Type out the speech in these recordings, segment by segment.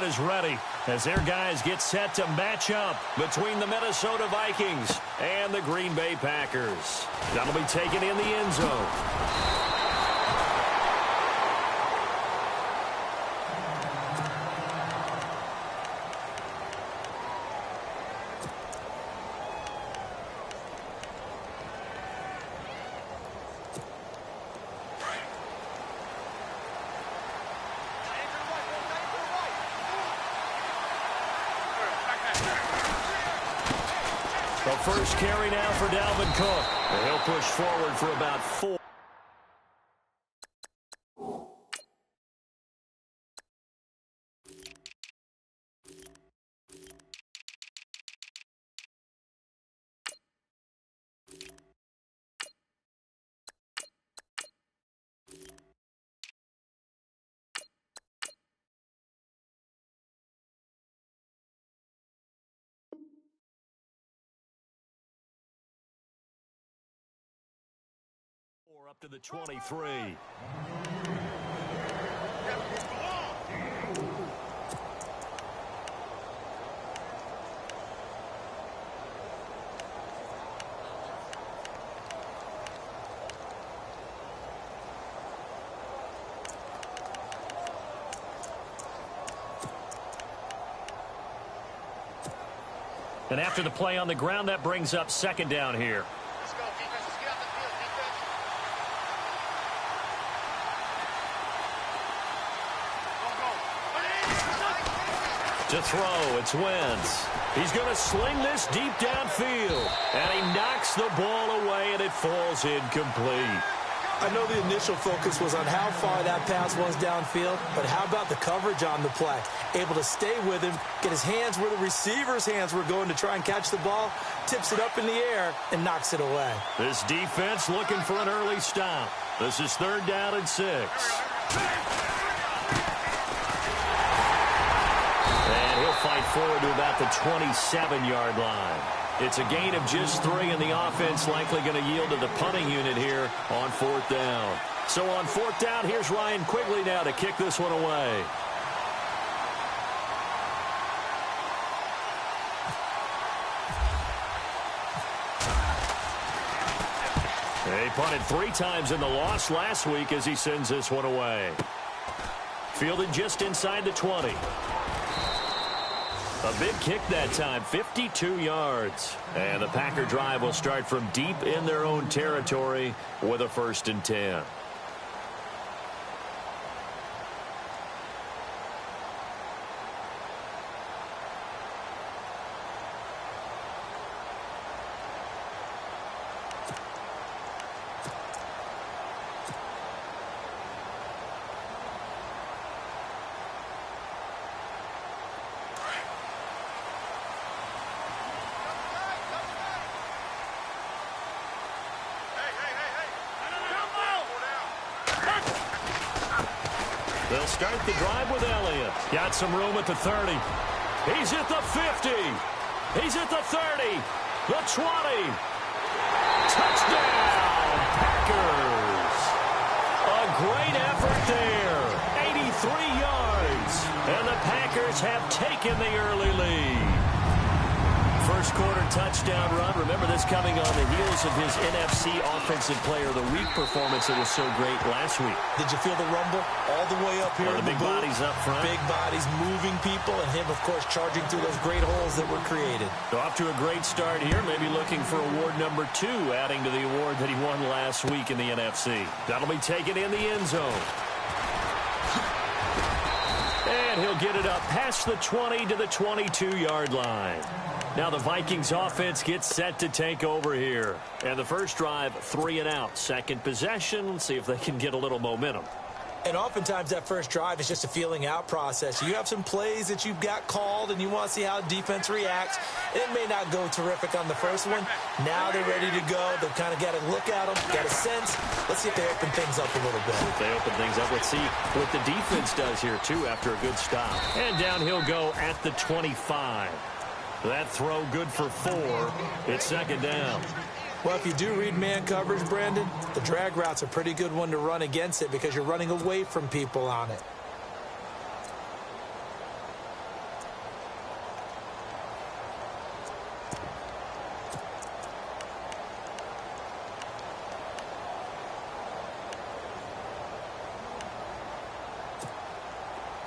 Is ready as their guys get set to match up between the Minnesota Vikings and the Green Bay Packers. That'll be taken in the end zone. The first carry now for Dalvin Cook. And he'll push forward for about 4. Up to the 23. And after the play on the ground, that brings up second down here. To throw, it's Wentz. He's going to sling this deep downfield. And he knocks the ball away, and it falls incomplete. I know the initial focus was on how far that pass was downfield, but how about the coverage on the play? Able to stay with him, get his hands where the receiver's hands were going to try and catch the ball, tips it up in the air, and knocks it away. This defense looking for an early stop. This is 3rd down and 6. Fight forward to about the 27-yard line. It's a gain of just 3, and the offense likely going to yield to the punting unit here on 4th down. So on 4th down, here's Ryan Quigley now to kick this one away. He punted 3 times in the loss last week as he sends this one away. Fielded just inside the 20. A big kick that time, 52 yards. And the Packer drive will start from deep in their own territory with a 1st and 10. They'll start the drive with Elliott. Got some room at the 30. He's at the 50. He's at the 30. The 20. Touchdown, Packers. A great effort there. 83 yards. And the Packers have taken the early lead. First quarter touchdown run. Remember this coming on the heels of his NFC Offensive Player of the Week performance that was so great last week. Did you feel the rumble all the way up here? The big bodies up front. Big bodies moving people, and him, of course, charging through those great holes that were created. So off to a great start here. Maybe looking for award number 2, adding to the award that he won last week in the NFC. That'll be taken in the end zone. And he'll get it up past the 20 to the 22-yard line. Now the Vikings offense gets set to take over here. And the first drive, 3 and out. Second possession, let's see if they can get a little momentum. And oftentimes that first drive is just a feeling out process. You have some plays that you've got called and you want to see how defense reacts. It may not go terrific on the first one. Now they're ready to go. They've kind of got to look at them, got a sense. Let's see if they open things up a little bit. If they open things up, let's see what the defense does here, too, after a good stop. And down he'll go at the 25. That throw good for 4. It's second down. Well, if you do read man coverage, Brandon, the drag route's a pretty good one to run against it because you're running away from people on it.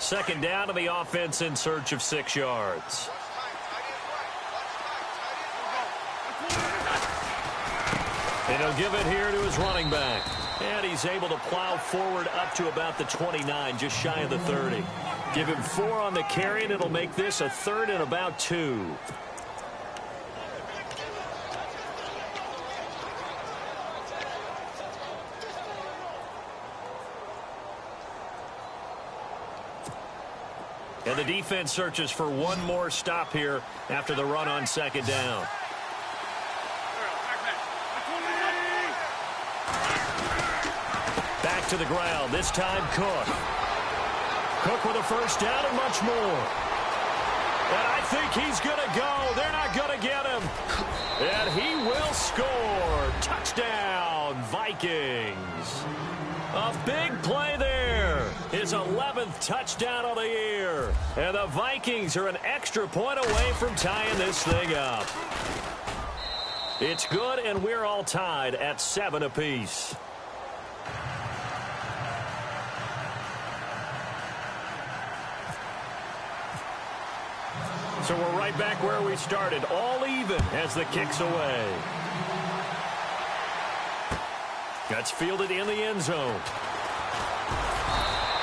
Second down to the offense in search of 6 yards. And he'll give it here to his running back. And he's able to plow forward up to about the 29, just shy of the 30. Give him 4 on the carry, and it'll make this a 3rd and about 2. And the defense searches for one more stop here after the run on second down. Back to the ground, this time Cook. Cook with a first down and much more. And I think he's going to go. They're not going to get him. And he will score. Touchdown, Vikings. A big play there. His 11th touchdown of the year. And the Vikings are an extra point away from tying this thing up. It's good, and we're all tied at 7 apiece. So we're right back where we started, all even as the kick's away. That's fielded in the end zone.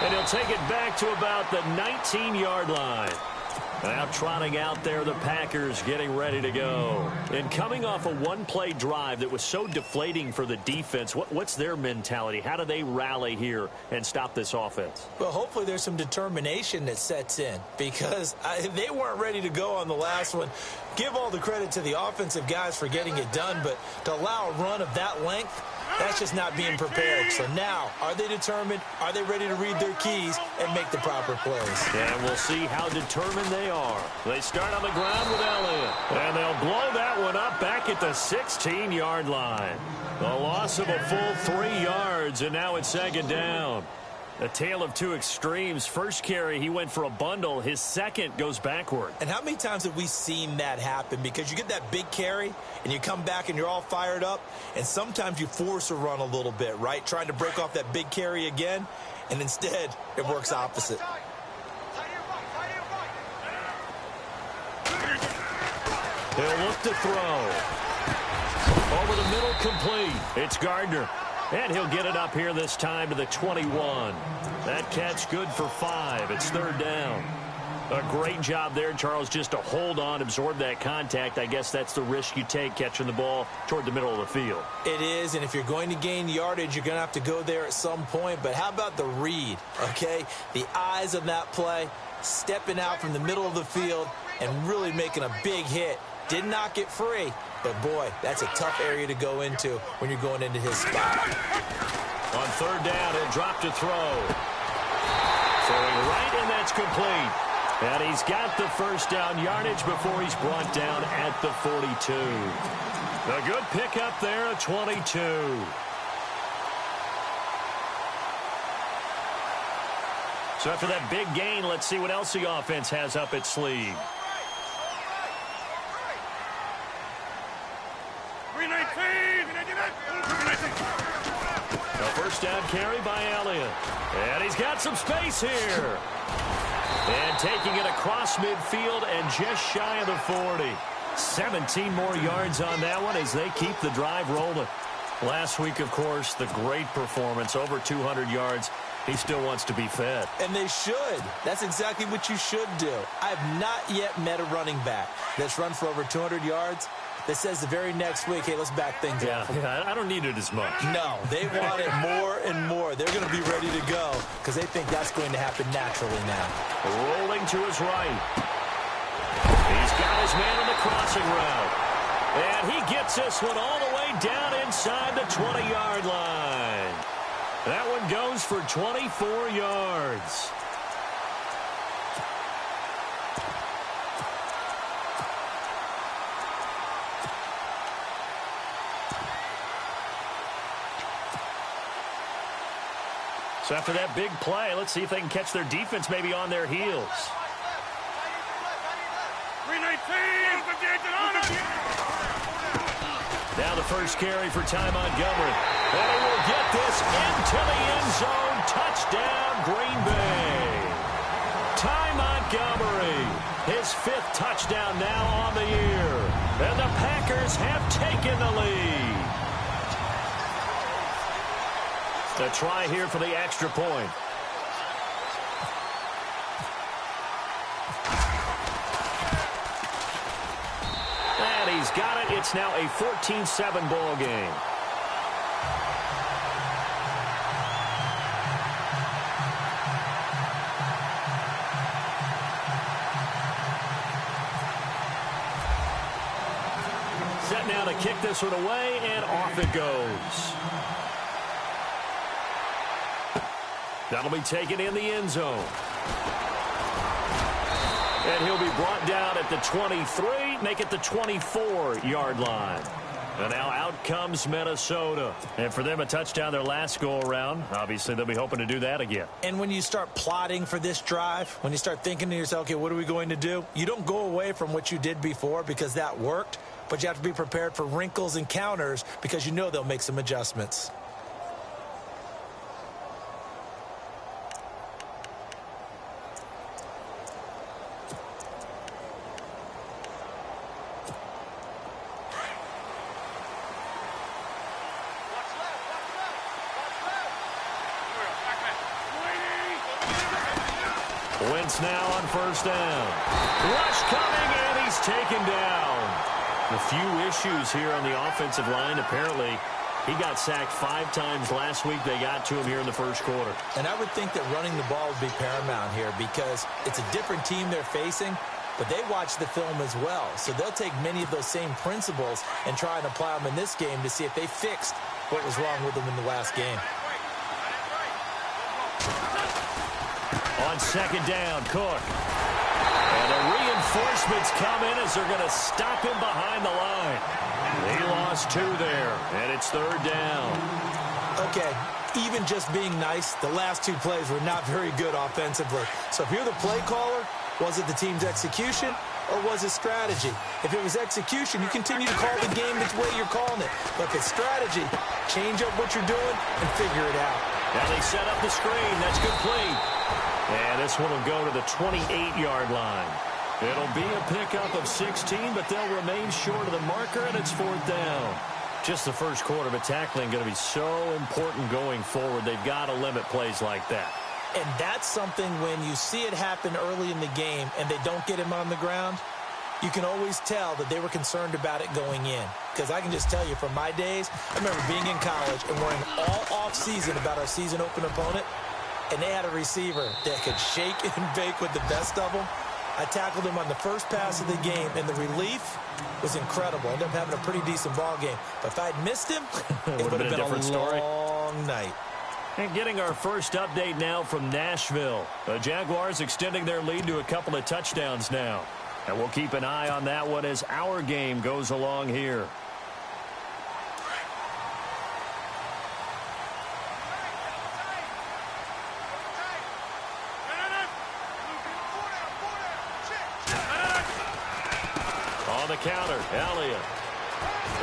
And he'll take it back to about the 19-yard line. Now trotting out there, the Packers getting ready to go. And coming off a one-play drive that was so deflating for the defense, what's their mentality? How do they rally here and stop this offense? Well, hopefully there's some determination that sets in because they weren't ready to go on the last one. Give all the credit to the offensive guys for getting it done, but to allow a run of that length, that's just not being prepared. So now, are they determined? Are they ready to read their keys and make the proper plays? And we'll see how determined they are. They start on the ground with Elliott. And they'll blow that one up back at the 16-yard line. A loss of a full 3 yards, and now it's second down. A tale of two extremes. First carry, he went for a bundle. His second goes backward. And how many times have we seen that happen? Because you get that big carry, and you come back and you're all fired up, and sometimes you force a run a little bit, right? Trying to break off that big carry again, and instead it works opposite. He'll look to throw. Over the middle, complete. It's Gardner. And he'll get it up here this time to the 21. That catch good for 5. It's third down. A great job there, Charles, just to hold on, absorb that contact. I guess that's the risk you take catching the ball toward the middle of the field. It is, and if you're going to gain yardage, you're going to have to go there at some point. But how about the read, okay? The eyes of that play, stepping out from the middle of the field and really making a big hit. Did not get free. But, boy, that's a tough area to go into when you're going into his spot. On third down, he'll drop to throw. Throwing right, and that's complete. And he's got the first down yardage before he's brought down at the 42. A good pickup there at 22. So after that big gain, let's see what else the offense has up its sleeve. A first down carry by Elliott. And he's got some space here. And taking it across midfield and just shy of the 40. 17 more yards on that one as they keep the drive rolling. Last week, of course, the great performance, over 200 yards. He still wants to be fed. And they should. That's exactly what you should do. I have not yet met a running back that's run for over 200 yards that says the very next week, hey, let's back things up. Yeah, I don't need it as much. No, they want it more and more. They're going to be ready to go because they think that's going to happen naturally now. Rolling to his right. He's got his man on the crossing route. And he gets this one all the way down inside the 20-yard line. That one goes for 24 yards. So after that big play, let's see if they can catch their defense maybe on their heels. Now the first carry for Ty Montgomery. And he will get this into the end zone. Touchdown, Green Bay. Ty Montgomery, his 5th touchdown now on the year. And the Packers have taken the lead. The try here for the extra point. And he's got it. It's now a 14-7 ball game. Set now to kick this one away, and off it goes. That'll be taken in the end zone. And he'll be brought down at the 23, make it the 24-yard line. And now out comes Minnesota. And for them, a touchdown their last go-around. Obviously, they'll be hoping to do that again. And when you start plotting for this drive, when you start thinking to yourself, okay, what are we going to do? You don't go away from what you did before because that worked, but you have to be prepared for wrinkles and counters because you know they'll make some adjustments. Wentz now on first down. Rush coming, and he's taken down. A few issues here on the offensive line. Apparently, he got sacked 5 times last week. They got to him here in the first quarter. And I would think that running the ball would be paramount here because it's a different team they're facing, but they watch the film as well. So they'll take many of those same principles and try and apply them in this game to see if they fixed what was wrong with them in the last game. On second down, Cook. And the reinforcements come in as they're going to stop him behind the line. He lost 2 there, and it's third down. Okay, even just being nice, the last 2 plays were not very good offensively. So if you're the play caller, was it the team's execution or was it strategy? If it was execution, you continue to call the game the way you're calling it. But if it's strategy, change up what you're doing and figure it out. Now they set up the screen. That's complete. And this one will go to the 28-yard line. It'll be a pickup of 16, but they'll remain short of the marker, and it's 4th down. Just the first quarter, but tackling going to be so important going forward. They've got to limit plays like that. And that's something when you see it happen early in the game and they don't get him on the ground, you can always tell that they were concerned about it going in. Because I can just tell you from my days, I remember being in college and worrying all off-season about our season open opponent, and they had a receiver that could shake and bake with the best of them. I tackled him on the first pass of the game, and the relief was incredible. I ended up having a pretty decent ball game. But if I'd missed him, it would have been a different story. Long night. And getting our first update now from Nashville. The Jaguars extending their lead to a couple of touchdowns now. And we'll keep an eye on that one as our game goes along here. On the counter, Elliott.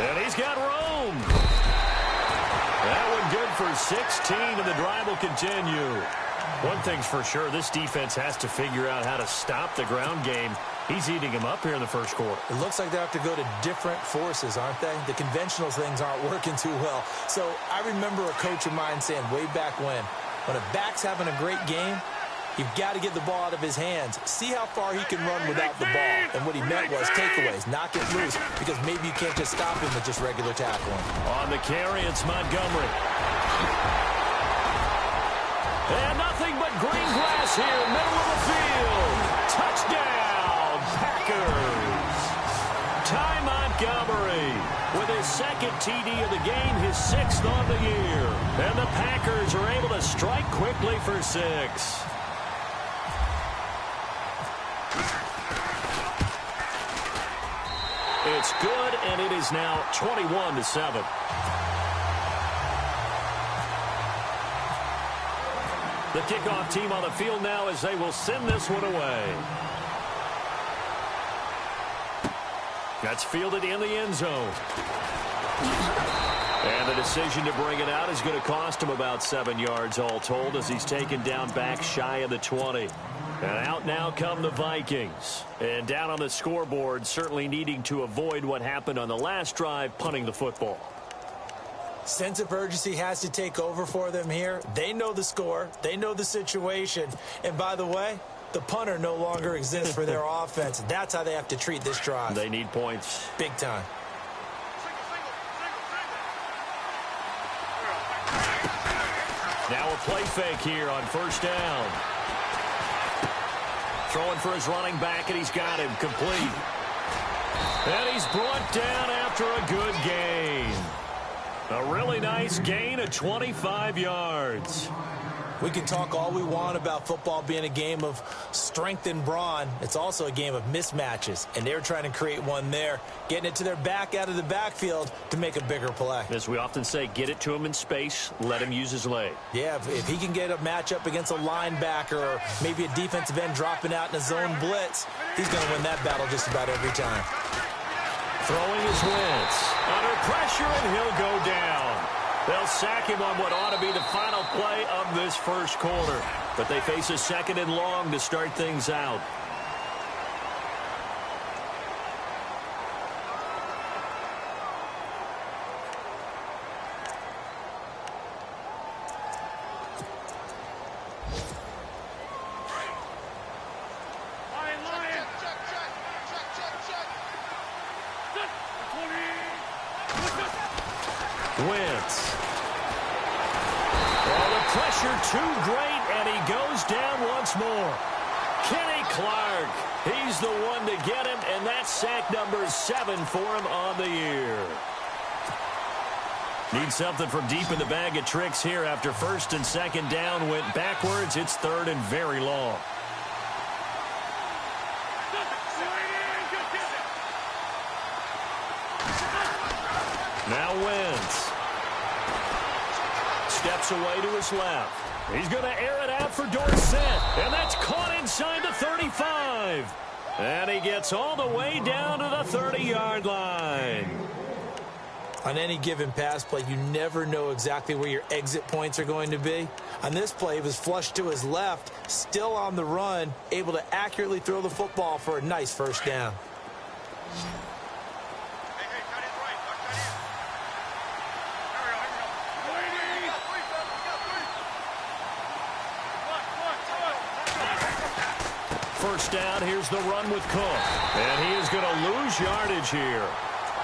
And he's got room. That one good for 16, and the drive will continue. One thing's for sure, this defense has to figure out how to stop the ground game. He's eating him up here in the first quarter. It looks like they have to go to different forces, aren't they? The conventional things aren't working too well. So I remember a coach of mine saying way back when a back's having a great game, you've got to get the ball out of his hands. See how far he can run without the ball. And what he meant was takeaways, knock it loose, because maybe you can't just stop him with just regular tackling. On the carry, it's Montgomery. And nothing but green grass here, middle of the field. Touchdown, Packers. Ty Montgomery with his second TD of the game, his 6th on the year. And the Packers are able to strike quickly for 6. It's good, and it is now 21-7. The kickoff team on the field now as they will send this one away. That's fielded in the end zone. And the decision to bring it out is going to cost him about 7 yards all told as he's taken down back shy of the 20. And out now come the Vikings. And down on the scoreboard, certainly needing to avoid what happened on the last drive, punting the football. Sense of urgency has to take over for them here. They know the score. They know the situation. And by the way, the punter no longer exists for their offense. That's how they have to treat this drive. They need points. Big time. Now a play fake here on first down. Throwing for his running back, and he's got him complete. And he's brought down after a good gain. A really nice gain of 25 yards. We can talk all we want about football being a game of strength and brawn. It's also a game of mismatches, and they're trying to create one there, getting it to their back out of the backfield to make a bigger play. As we often say, get it to him in space, let him use his leg. Yeah, if he can get a matchup against a linebacker or maybe a defensive end dropping out in a zone blitz, he's going to win that battle just about every time. Throwing his Wentz. Under pressure, and he'll go down. They'll sack him on what ought to be the final play of this first quarter. But they face a second and long to start things out. Wentz. Oh, the pressure too great, and he goes down once more. Kenny Clark, he's the one to get him, and that's sack number 7 for him on the year. Need something from deep in the bag of tricks here after first and second down went backwards. It's third and very long. Now Wentz. Steps away to his left. He's going to air it out for Dorsett. And that's caught inside the 35. And he gets all the way down to the 30-yard line. On any given pass play, you never know exactly where your exit points are going to be. On this play, he was flushed to his left, still on the run, able to accurately throw the football for a nice first down. First down, here's the run with Cook. And he is going to lose yardage here.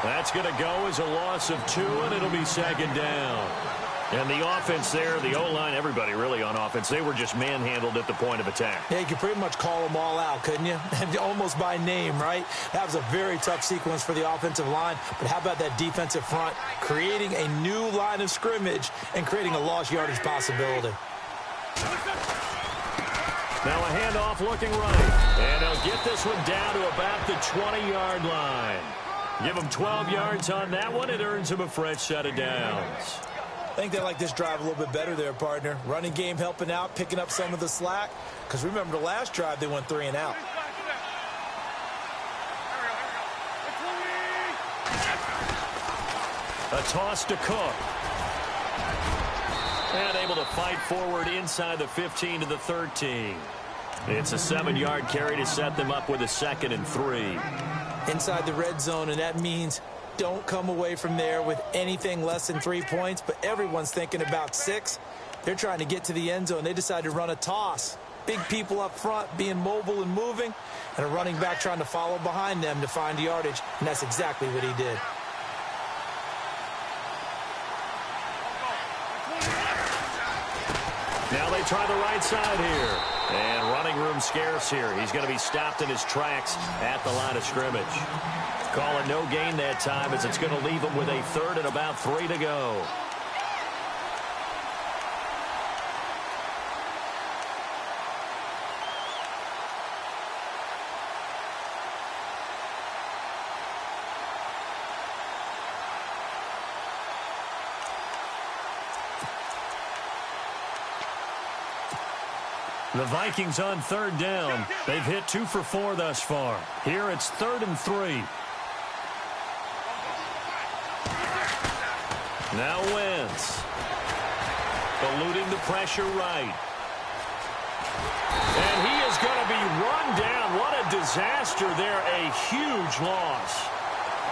That's going to go as a loss of 2, and it'll be second down. And the offense there, the O-line, everybody really on offense, they were just manhandled at the point of attack. Yeah, you could pretty much call them all out, couldn't you? Almost by name, right? That was a very tough sequence for the offensive line. But how about that defensive front creating a new line of scrimmage and creating a lost yardage possibility? Now a handoff looking right. And they'll get this one down to about the 20-yard line. Give them 12 yards on that one. It earns them a fresh set of downs. I think they like this drive a little bit better there, partner. Running game helping out, picking up some of the slack. Because remember, the last drive, they went 3 and out. A toss to Cook. And able to fight forward inside the 15 to the 13. It's a 7-yard carry to set them up with a 2nd and 3. Inside the red zone, and that means don't come away from there with anything less than 3 points, but everyone's thinking about 6. They're trying to get to the end zone. They decide to run a toss. Big people up front being mobile and moving, and a running back trying to follow behind them to find yardage, and that's exactly what he did. Now they try the right side here. And running room scarce here. He's going to be stopped in his tracks at the line of scrimmage. Call it no gain that time as it's going to leave him with a 3rd and about 3 to go. The Vikings on 3rd down. They've hit 2 for 4 thus far. Here it's 3rd and 3. Now Wentz. Eluding the pressure right. And he is going to be run down. What a disaster there. A huge loss.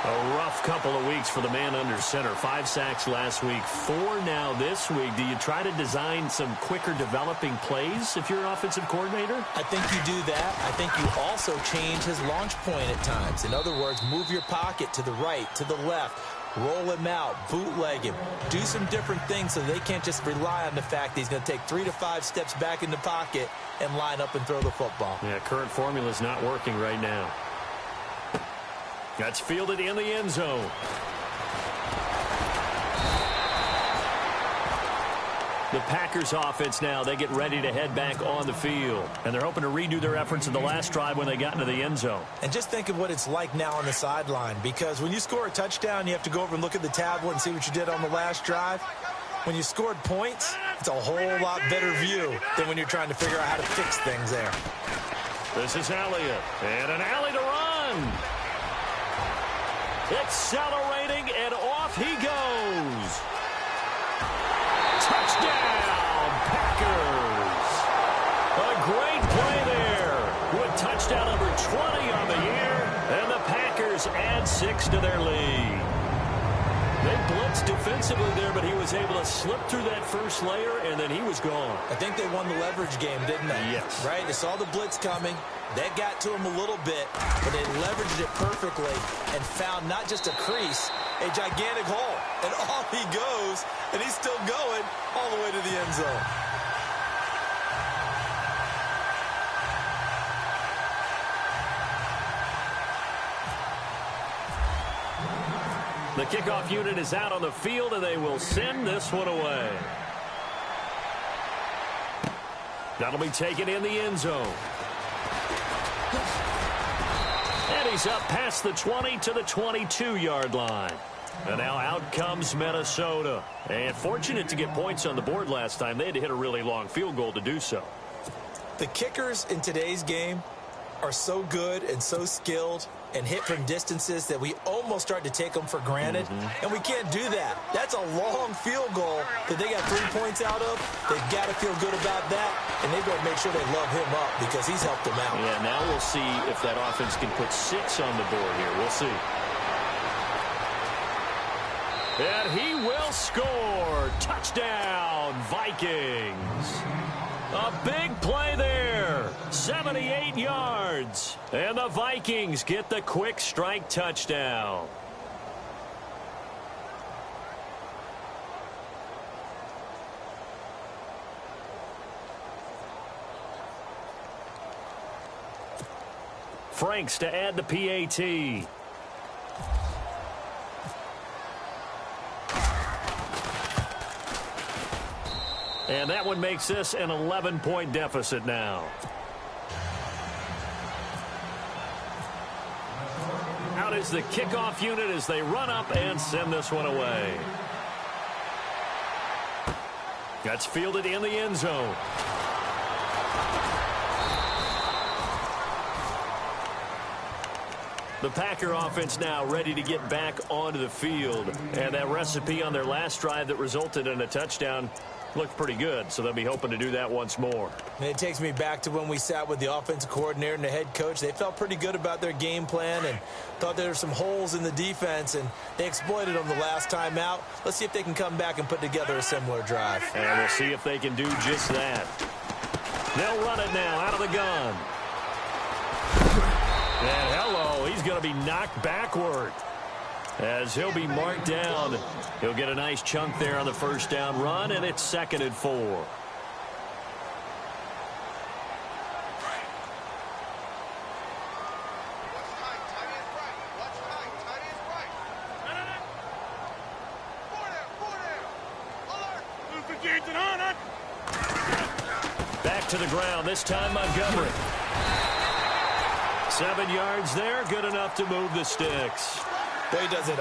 A rough couple of weeks for the man under center. 5 sacks last week, 4 now this week. Do you try to design some quicker developing plays if you're an offensive coordinator? I think you do that. I think you also change his launch point at times. In other words, move your pocket to the right, to the left, roll him out, bootleg him, do some different things so they can't just rely on the fact that he's going to take 3 to 5 steps back in the pocket and line up and throw the football. Yeah, current formula is not working right now. That's fielded in the end zone. The Packers offense now, they get ready to head back on the field. And they're hoping to redo their efforts in the last drive when they got into the end zone. And just think of what it's like now on the sideline, because when you score a touchdown, you have to go over and look at the tablet and see what you did on the last drive. When you scored points, it's a whole lot better view than when you're trying to figure out how to fix things there. This is Elliott, and an alley to run. Accelerating, and off he goes. Touchdown, Packers. A great play there with touchdown number 20 on the year, and the Packers add 6 to their lead. They blitzed defensively there, but he was able to slip through that first layer, and then he was gone. I think they won the leverage game, didn't they? Yes. Right? They saw the blitz coming. That got to him a little bit, but they leveraged it perfectly and found not just a crease, a gigantic hole. And off he goes, and he's still going all the way to the end zone. The kickoff unit is out on the field, and they will send this one away. That'll be taken in the end zone. And he's up past the 20 to the 22-yard line. And now out comes Minnesota. And fortunate to get points on the board last time. They had to hit a really long field goal to do so. The kickers in today's game are so good and so skilled and hit from distances that we almost start to take them for granted. And we can't do that. That's a long field goal that they got 3 points out of. They've got to feel good about that, and they've got to make sure they love him up because he's helped them out. Yeah, now we'll see if that offense can put 6 on the board here. We'll see. And he will score. Touchdown, Vikings. A big play there. 78 yards. And the Vikings get the quick strike touchdown. Franks to add the PAT. And that one makes this an 11-point deficit now. Out is the kickoff unit as they run up and send this one away. That's fielded in the end zone. The Packer offense now ready to get back onto the field. And that recipe on their last drive that resulted in a touchdown looked pretty good, so they'll be hoping to do that once more. And it takes me back to when we sat with the offensive coordinator and the head coach. They felt pretty good about their game plan and thought there were some holes in the defense, and they exploited them the last time out. Let's see if they can come back and put together a similar drive. And we'll see if they can do just that. They'll run it now out of the gun. And hello, he's going to be knocked backward. As he'll be marked down. He'll get a nice chunk there on the first down run, and it's 2nd and 4. Back to the ground, this time Montgomery. 7 yards there, good enough to move the sticks. Boy, he does it.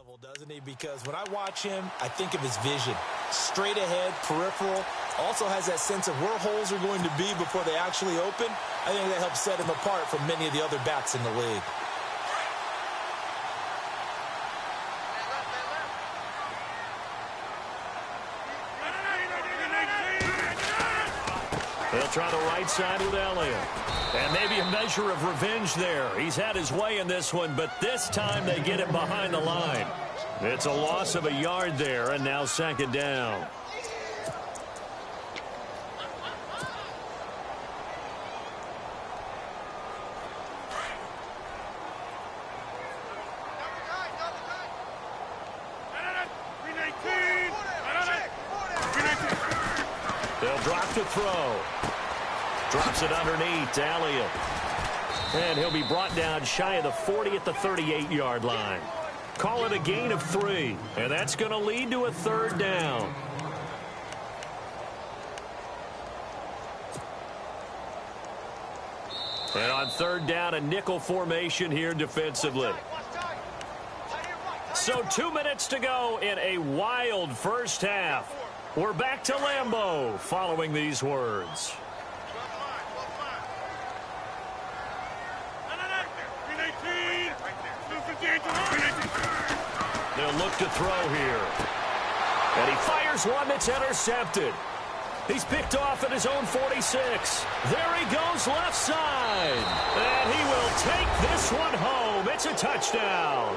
level, doesn't he? Because when I watch him, I think of his vision. Straight ahead, peripheral. Also has that sense of where holes are going to be before they actually open. I think that helps set him apart from many of the other backs in the league. They'll try the right side with Elliott. And maybe a measure of revenge there. He's had his way in this one, but this time they get him behind the line. It's a loss of a yard there, and now second down. They'll drop to throw. Drops it underneath to Elliott. And he'll be brought down shy of the 40 at the 38-yard line. Call it a gain of 3. And that's going to lead to a third down. And on third down, a nickel formation here defensively. So 2 minutes to go in a wild first half. We're back to Lambeau following these words. They'll look to throw here. And he fires one that's intercepted. He's picked off at his own 46. There he goes left side. And he will take this one home. It's a touchdown.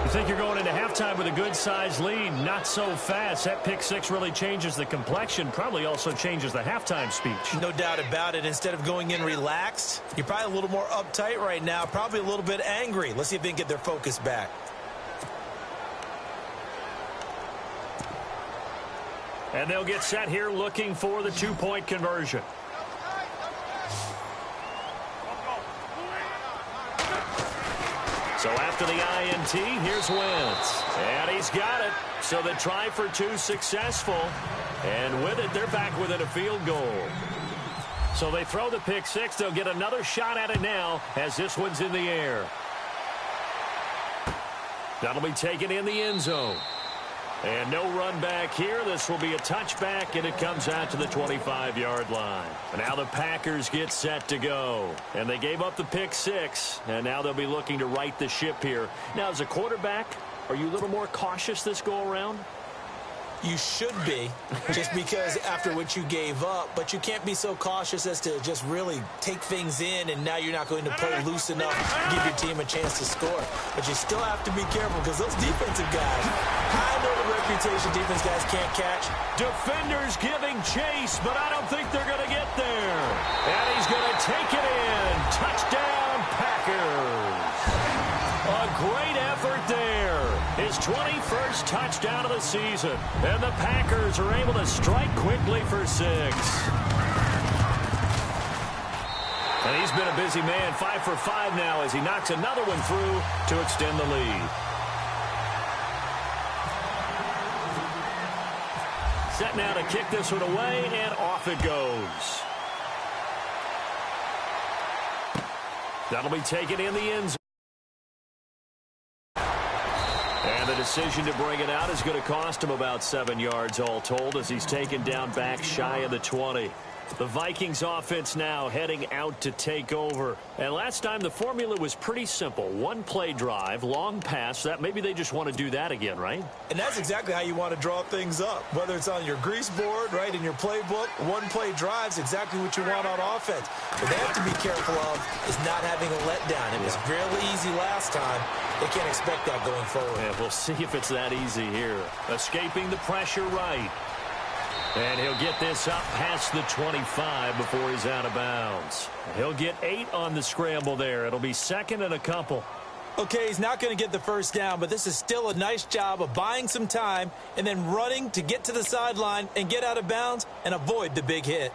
You think you're going into halftime with a good-sized lead. Not so fast. That pick six really changes the complexion. Probably also changes the halftime speech. No doubt about it. Instead of going in relaxed, you're probably a little more uptight right now. Probably a little bit angry. Let's see if they can get their focus back. And they'll get set here looking for the two-point conversion. So after the INT, here's Wentz. And he's got it. So the try for two successful. And with it, they're back within a field goal. So they throw the pick six. They'll get another shot at it now as this one's in the air. That'll be taken in the end zone. And no run back here. This will be a touchback, and it comes out to the 25-yard line. And now the Packers get set to go. And they gave up the pick six, and now they'll be looking to right the ship here. Now, as a quarterback, are you a little more cautious this go-around? You should be, just because after what you gave up, but you can't be so cautious as to just really take things in, and now you're not going to play loose enough to give your team a chance to score. But you still have to be careful because those defensive guys, I know the reputation defense guys can't catch. Defenders giving chase, but I don't think they're going to get there. And he's going to take it in. Touchdown, Packers. A great effort there. His 21st touchdown of the season. And the Packers are able to strike quickly for 6. And he's been a busy man, 5 for 5 now as he knocks another one through to extend the lead. Set now to kick this one away, and off it goes. That'll be taken in the end zone. And the decision to bring it out is going to cost him about 7 yards all told as he's taken down back shy of the 20. The Vikings offense now heading out to take over. And last time the formula was pretty simple. One play drive, long pass. That maybe they just want to do that again, right? And that's exactly how you want to draw things up. Whether it's on your grease board, right, in your playbook, one play drive's exactly what you want on offense. What they have to be careful of is not having a letdown. It was fairly easy last time. They can't expect that going forward. Yeah, we'll see if it's that easy here. Escaping the pressure right. And he'll get this up past the 25 before he's out of bounds. He'll get 8 on the scramble there. It'll be second and a couple. Okay, he's not going to get the first down, but this is still a nice job of buying some time and then running to get to the sideline and get out of bounds and avoid the big hit.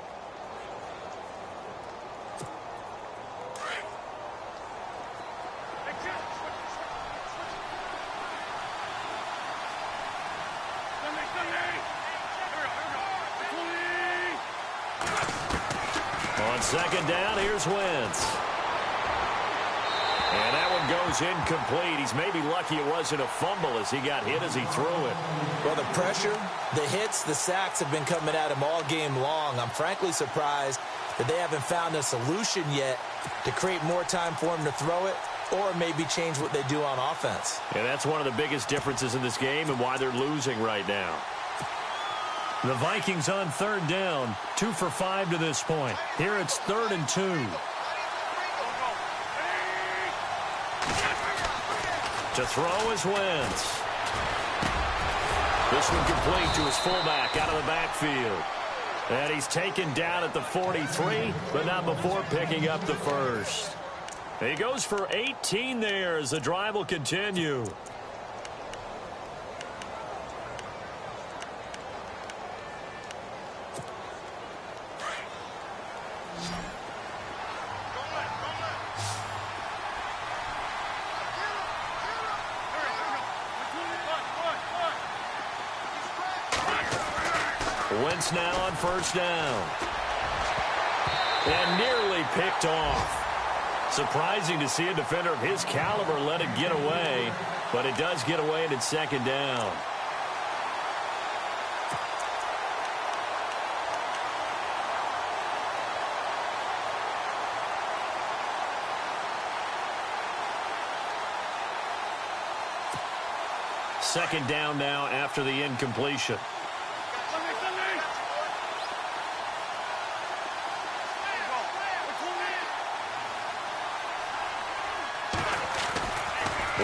On second down, here's Wentz. And that one goes incomplete. He's maybe lucky it wasn't a fumble as he got hit as he threw it. Well, the pressure, the hits, the sacks have been coming at him all game long. I'm frankly surprised that they haven't found a solution yet to create more time for him to throw it or maybe change what they do on offense. And that's one of the biggest differences in this game and why they're losing right now. The Vikings on third down, 2 for 5 to this point. Here it's 3rd and 2. To throw is Wentz. This one complete to his fullback out of the backfield. And he's taken down at the 43, but not before picking up the first. He goes for 18 there as the drive will continue. Wentz now on first down. And nearly picked off. Surprising to see a defender of his caliber let it get away, but it does get away and it's 2nd down. Second down now after the incompletion.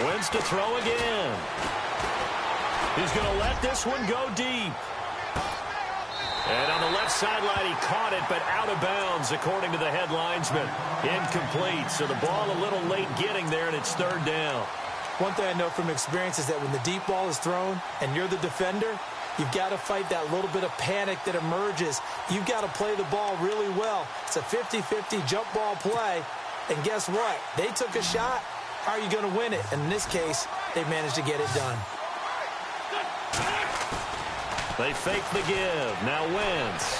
Wentz to throw again. He's going to let this one go deep. And on the left sideline, he caught it, but out of bounds, according to the head linesman. Incomplete, so the ball a little late getting there, and it's 3rd down. One thing I know from experience is that when the deep ball is thrown and you're the defender, you've got to fight that little bit of panic that emerges. You've got to play the ball really well. It's a 50-50 jump ball play. And guess what? They took a shot. How are you going to win it? And in this case, they managed to get it done. They fake the give. Now Wentz.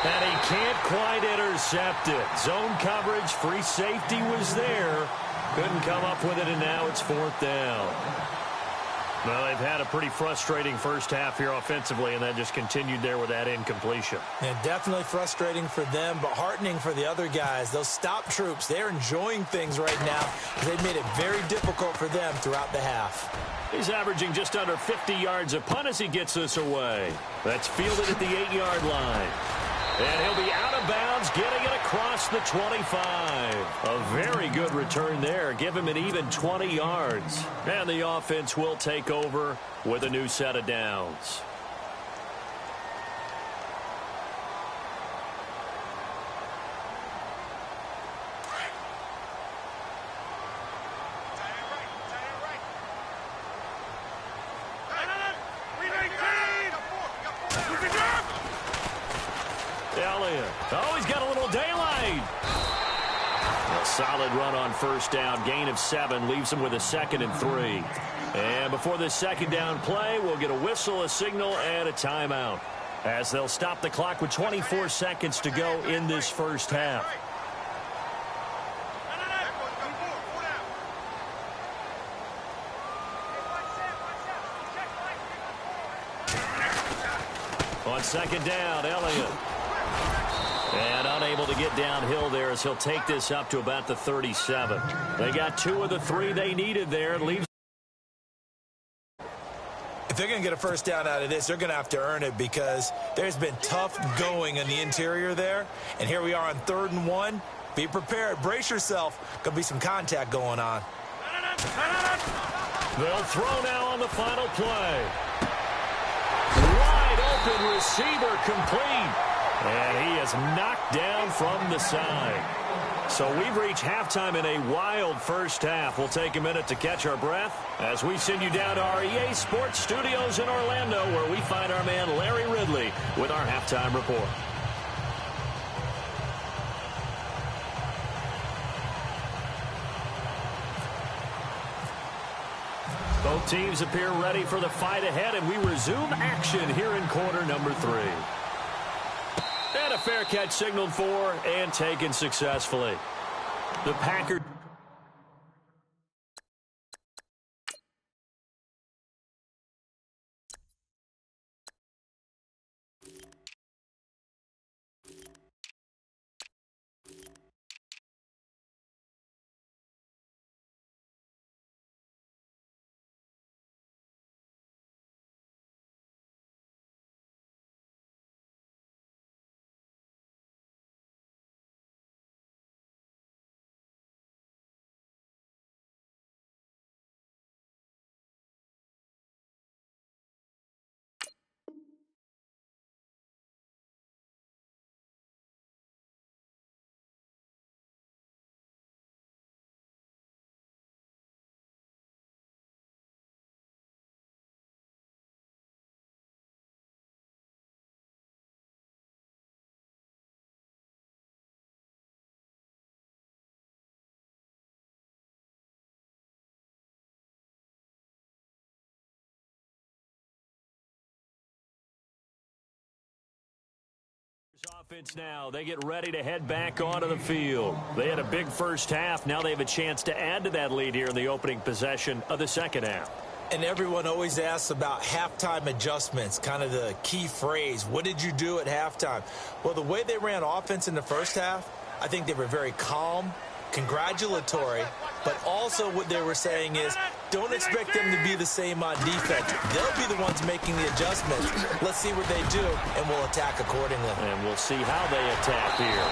And he can't quite intercept it. Zone coverage, free safety was there. Couldn't come up with it, and now it's 4th down. Well, they've had a pretty frustrating first half here offensively, and then just continued there with that incompletion. Yeah, definitely frustrating for them, but heartening for the other guys. Those stop troops, they're enjoying things right now because they've made it very difficult for them throughout the half. He's averaging just under 50 yards a punt as he gets this away. That's fielded at the 8-yard line. And he'll be out of bounds, getting it across the 25. A very good return there. Give him an even 20 yards. And the offense will take over with a new set of downs. Oh, he's got a little daylight. A solid run on first down. Gain of 7 leaves him with a 2nd and 3. And before this 2nd down play, we'll get a whistle, a signal, and a timeout, as they'll stop the clock with 24 seconds to go in this first half. On 2nd down, Elliott. And unable to get downhill there as he'll take this up to about the 37. They got 2 of the 3 they needed there. It leaves. If they're going to get a first down out of this, they're going to have to earn it because there's been tough going in the interior there. And here we are on 3rd and 1. Be prepared. Brace yourself. Going to be some contact going on. They'll throw now on the final play. Wide open receiver complete. And he is knocked down from the side. So we've reached halftime in a wild first half. We'll take a minute to catch our breath as we send you down to our EA Sports Studios in Orlando, where we find our man Larry Ridley with our halftime report. Both teams appear ready for the fight ahead, and we resume action here in quarter number 3. And a fair catch signaled for and taken successfully. The Packers Offense now. They get ready to head back onto the field. They had a big first half. Now they have a chance to add to that lead here in the opening possession of the second half. And everyone always asks about halftime adjustments, kind of the key phrase. What did you do at halftime? Well, the way they ran offense in the first half, I think they were very calm, congratulatory, but also what they were saying is don't expect them to be the same on defense. They'll be the ones making the adjustments. Let's see what they do, and we'll attack accordingly. And we'll see how they attack here.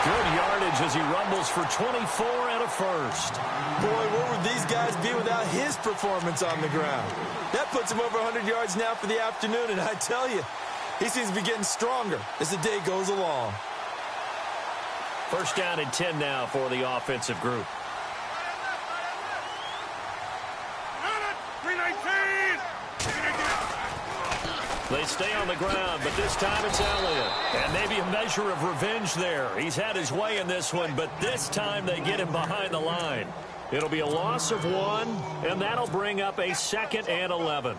Good yardage as he rumbles for 24 and a first. Boy, where would these guys be without his performance on the ground? That puts him over 100 yards now for the afternoon, and I tell you, he seems to be getting stronger as the day goes along. First down and 10 now for the offensive group. They stay on the ground, but this time it's Elliott. And maybe a measure of revenge there. He's had his way in this one, but this time they get him behind the line. It'll be a loss of 1, and that'll bring up a 2nd and 11.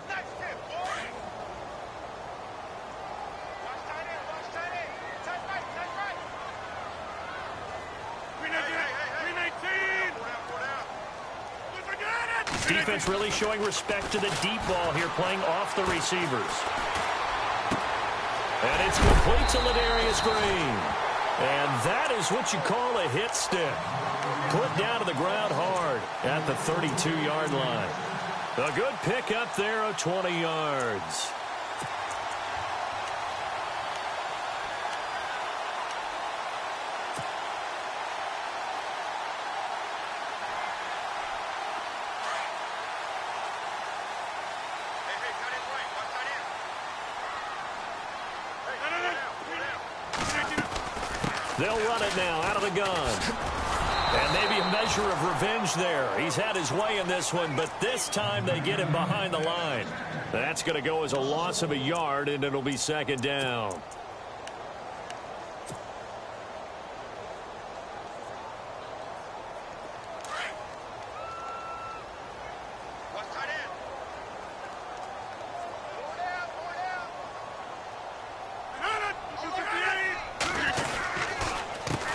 Defense really showing respect to the deep ball here, playing off the receivers. And it's complete to Ladarius Green. And that is what you call a hit stick. Put down to the ground hard at the 32-yard line. A good pickup there of 20 yards. They'll run it now out of the gun. And maybe a measure of revenge there. He's had his way in this one, but this time they get him behind the line. That's going to go as a loss of a yard, and it'll be 2nd down.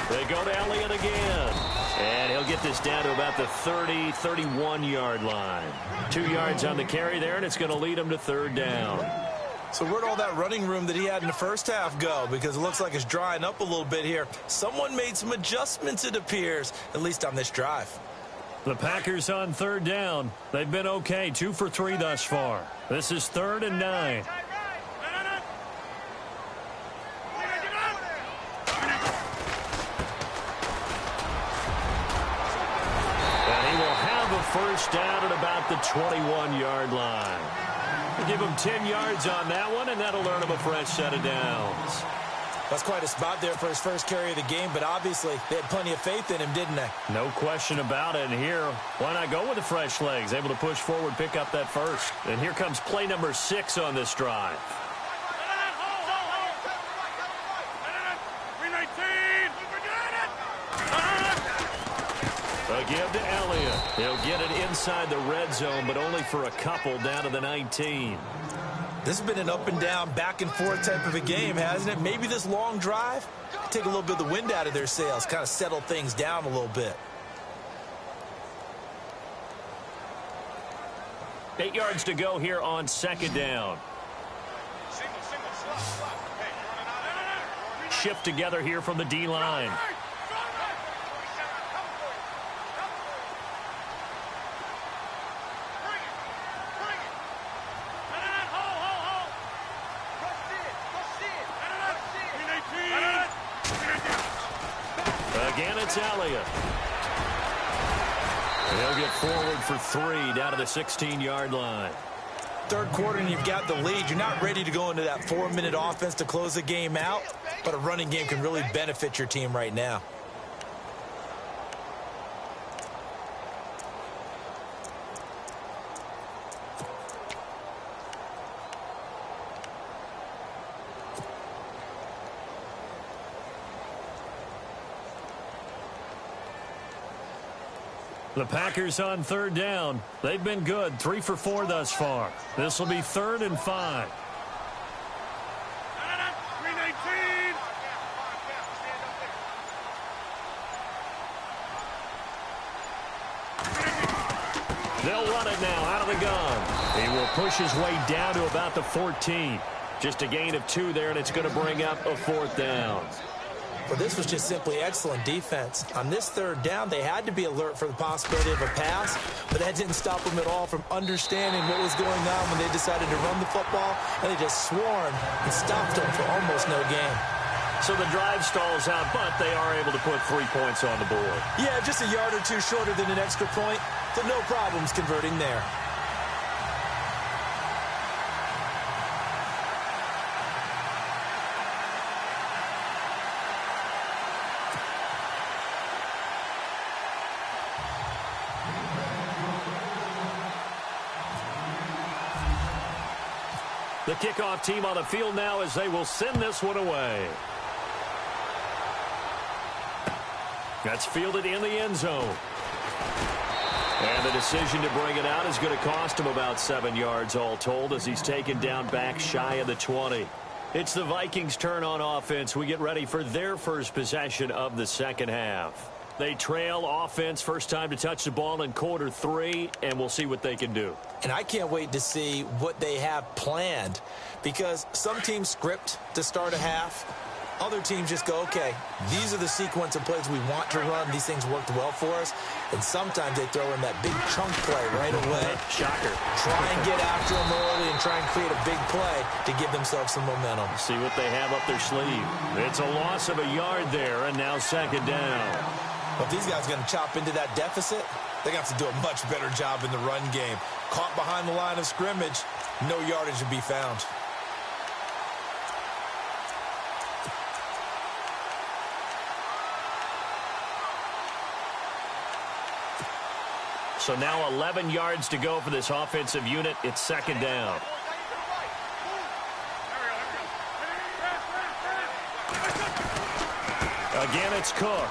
They go to Elliott again. And he'll get this down to about the 30, 31-yard line. 2 yards on the carry there, and it's going to lead him to 3rd down. So where'd all that running room that he had in the first half go? Because it looks like it's drying up a little bit here. Someone made some adjustments, it appears, at least on this drive. The Packers on 3rd down. They've been okay, 2 for 3 thus far. This is 3rd and 9. First down at about the 21-yard line. We'll give him 10 yards on that one, and that'll earn him a fresh set of downs. That's quite a spot there for his first carry of the game, but obviously they had plenty of faith in him, didn't they? No question about it. And here, why not go with the fresh legs? Able to push forward, pick up that first. And here comes play number 6 on this drive. A give to Elliott. He'll get it inside the red zone, but only for a couple down to the 19. This has been an up and down, back and forth type of a game, hasn't it? Maybe this long drive, take a little bit of the wind out of their sails, kind of settle things down a little bit. 8 yards to go here on 2nd down. Shift together here from the D-line. Again, it's Elliott. He'll get forward for 3 down to the 16-yard line. Third quarter and you've got the lead. You're not ready to go into that 4-minute offense to close the game out, but a running game can really benefit your team right now. The Packers on 3rd down. They've been good, 3 for 4 thus far. This will be 3rd and 5. They'll run it now out of the gun. He will push his way down to about the 14. Just a gain of 2 there, and it's going to bring up a 4th down. Well, this was just simply excellent defense. On this 3rd down, they had to be alert for the possibility of a pass, but that didn't stop them at all from understanding what was going on when they decided to run the football, and they just swarmed and stopped them for almost no gain. So the drive stalls out, but they are able to put 3 points on the board. Yeah, just a yard or 2 shorter than an extra point, so no problems converting there. The kickoff team on the field now as they will send this one away. That's fielded in the end zone. And the decision to bring it out is going to cost him about 7 yards all told as he's taken down back shy of the 20. It's the Vikings' turn on offense. We get ready for their first possession of the second half. They trail offense, first time to touch the ball in quarter 3, and we'll see what they can do. And I can't wait to see what they have planned, because some teams script to start a half. Other teams just go, okay, these are the sequence of plays we want to run. These things worked well for us. And sometimes they throw in that big chunk play right away. Shocker. Try and get after them early and try and create a big play to give themselves some momentum. See what they have up their sleeve. It's a loss of a yard there, and now second down. Well, if these guys are going to chop into that deficit, they're going to have to do a much better job in the run game. Caught behind the line of scrimmage, no yardage to be found. So now 11 yards to go for this offensive unit. It's second down. Again, it's Cook.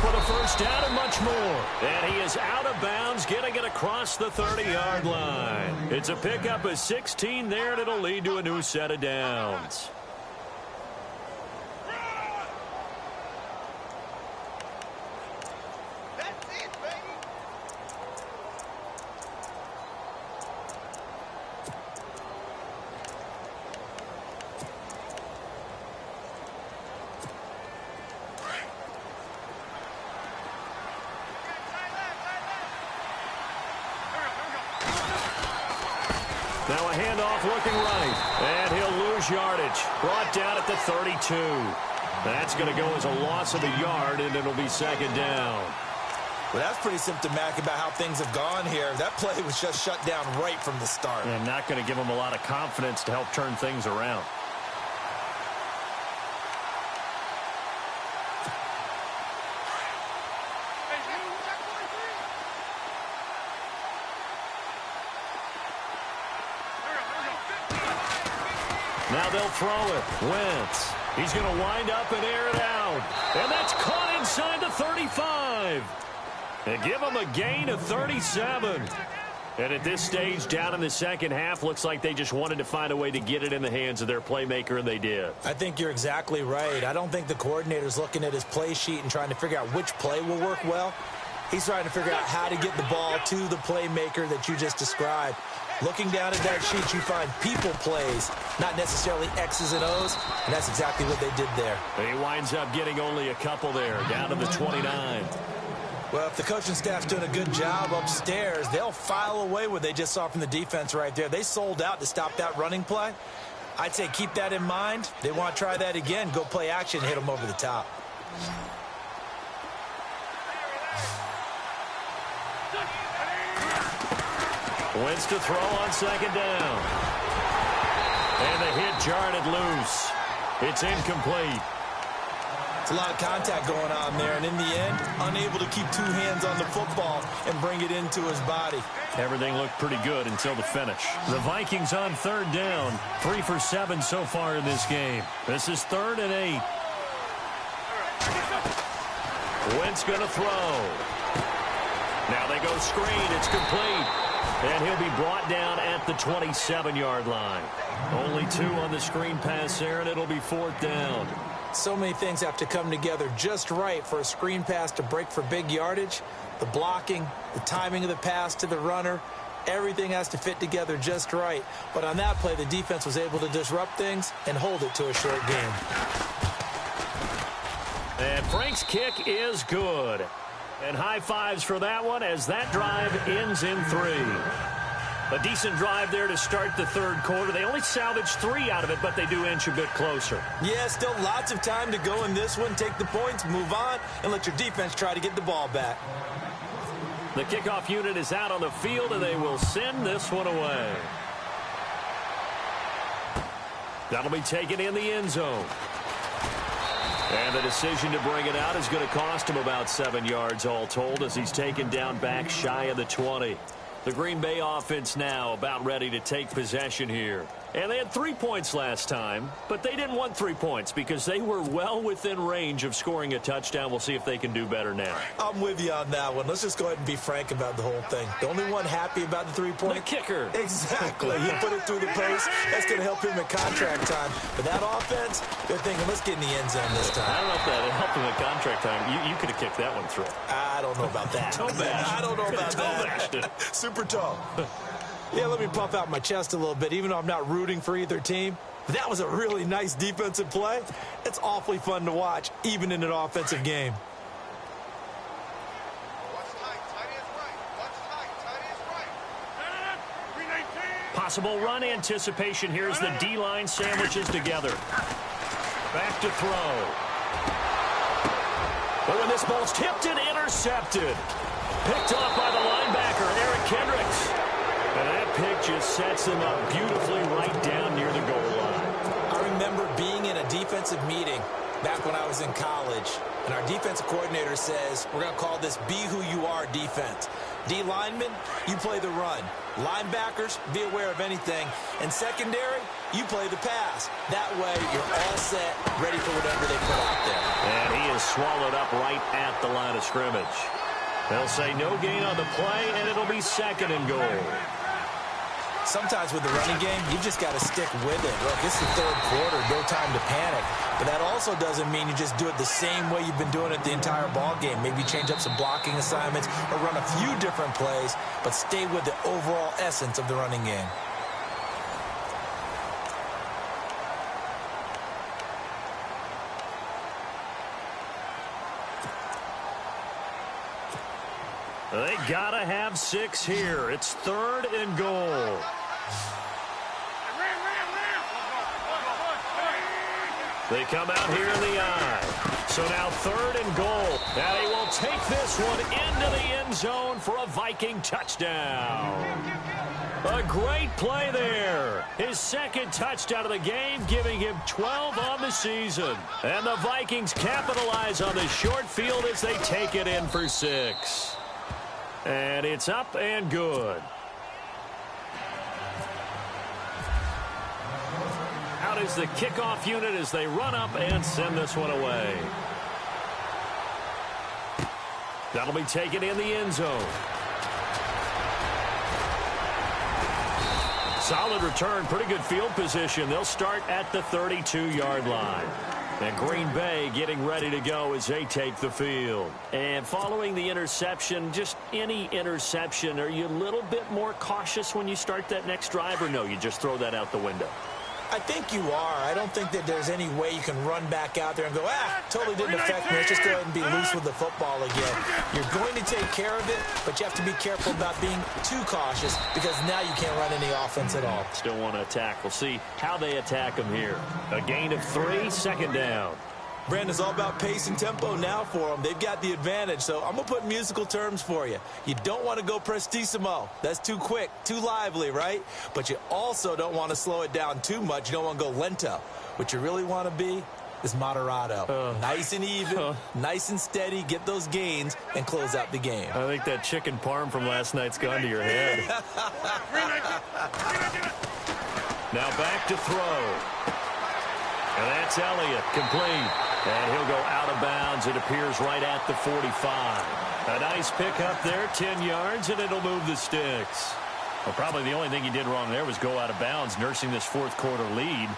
For the first down and much more. And he is out of bounds, getting it across the 30-yard line. It's a pickup of 16 there, and it'll lead to a new set of downs. Now a handoff looking right, and he'll lose yardage. Brought down at the 32. That's going to go as a loss of a yard, and it'll be second down. Well, that's pretty symptomatic about how things have gone here. That play was just shut down right from the start. And not going to give him a lot of confidence to help turn things around. Now they'll throw it. Wentz. He's going to wind up and air it out. And that's caught inside the 35. And give him a gain of 37. And at this stage, down in the second half, looks like they just wanted to find a way to get it in the hands of their playmaker, and they did. I think you're exactly right. I don't think the coordinator's looking at his play sheet and trying to figure out which play will work well. He's trying to figure out how to get the ball to the playmaker that you just described. Looking down at that sheet, you find people plays, not necessarily X's and O's, and that's exactly what they did there. He winds up getting only a couple there, down to the 29. Well, if the coaching staff's doing a good job upstairs, they'll file away what they just saw from the defense right there. They sold out to stop that running play. I'd say keep that in mind. They want to try that again, go play action, hit them over the top. Wentz to throw on second down. And the hit jarred it loose. It's incomplete. It's a lot of contact going on there, and in the end, unable to keep two hands on the football and bring it into his body. Everything looked pretty good until the finish. The Vikings on third down, 3 for 7 so far in this game. This is 3rd and 8. Wentz going to throw. Now they go screen. It's complete. And he'll be brought down at the 27-yard line. Only 2 on the screen pass there, and it'll be 4th down. So many things have to come together just right for a screen pass to break for big yardage. The blocking, the timing of the pass to the runner, everything has to fit together just right. But on that play, the defense was able to disrupt things and hold it to a short game. And Frank's kick is good. And high fives for that one as that drive ends in 3. A decent drive there to start the third quarter. They only salvaged 3 out of it, but they do inch a bit closer. Yeah, still lots of time to go in this one. Take the points, move on, and let your defense try to get the ball back. The kickoff unit is out on the field, and they will send this one away. That'll be taken in the end zone. And the decision to bring it out is going to cost him about 7 yards all told as he's taken down back shy of the 20. The Green Bay offense now about ready to take possession here. And they had 3 points last time, but they didn't want 3 points because they were well within range of scoring a touchdown. We'll see if they can do better now. I'm with you on that one. Let's just go ahead and be frank about the whole thing. The only one happy about the 3-point? The kicker. Exactly. He put it through the post. That's going to help him at contract time. But that offense, they're thinking, let's get in the end zone this time. I don't know if that helped him at contract time. You could have kicked that one through. I don't know about that. I don't know about that. Super tall. Yeah, let me puff out my chest a little bit, even though I'm not rooting for either team. That was a really nice defensive play. It's awfully fun to watch, even in an offensive game. Possible run anticipation here as the D-line sandwiches together. Back to throw. But when this ball's tipped and intercepted. Picked off by the linebacker, Eric Kendricks. And that pick just sets him up beautifully right down near the goal line. I remember being in a defensive meeting back when I was in college, and our defensive coordinator says, we're going to call this Be Who You Are defense. D linemen, you play the run. Linebackers, be aware of anything. And secondary, you play the pass. That way, you're all set, ready for whatever they put out there. And he is swallowed up right at the line of scrimmage. They'll say no gain on the play, and it'll be 2nd and goal. Sometimes with the running game, you just got to stick with it. Look, it's the third quarter, no time to panic. But that also doesn't mean you just do it the same way you've been doing it the entire ball game. Maybe change up some blocking assignments or run a few different plays, but stay with the overall essence of the running game. They gotta have 6 here. It's 3rd and goal. They come out here in the eye. So now 3rd and goal. And he will take this one into the end zone for a Viking touchdown. A great play there. His 2nd touchdown of the game, giving him 12 on the season. And the Vikings capitalize on the short field as they take it in for 6. And it's up and good. Out is the kickoff unit as they run up and send this one away. That'll be taken in the end zone. Solid return, pretty good field position. They'll start at the 32-yard line. And Green Bay getting ready to go as they take the field. And following the interception, just any interception, are you a little bit more cautious when you start that next drive, or no, you just throw that out the window? I think you are. I don't think that there's any way you can run back out there and go, totally didn't affect me. Let's just go ahead and be loose with the football again. You're going to take care of it, but you have to be careful about being too cautious because now you can't run any offense at all. Still want to attack. We'll see how they attack them here. A gain of 3, 2nd down. Brandon's all about pace and tempo now for them. They've got the advantage, so I'm going to put musical terms for you. You don't want to go prestissimo. That's too quick, too lively, right? But you also don't want to slow it down too much. You don't want to go lento. What you really want to be is moderato. Nice and even, nice and steady, get those gains, and close out the game. I think that chicken parm from last night's gone to your head. Now back to throw. And that's Elliott, complete. And he'll go out of bounds. It appears right at the 45. A nice pickup there, 10 yards, and it'll move the sticks. Well, probably the only thing he did wrong there was go out of bounds, nursing this 4th quarter lead.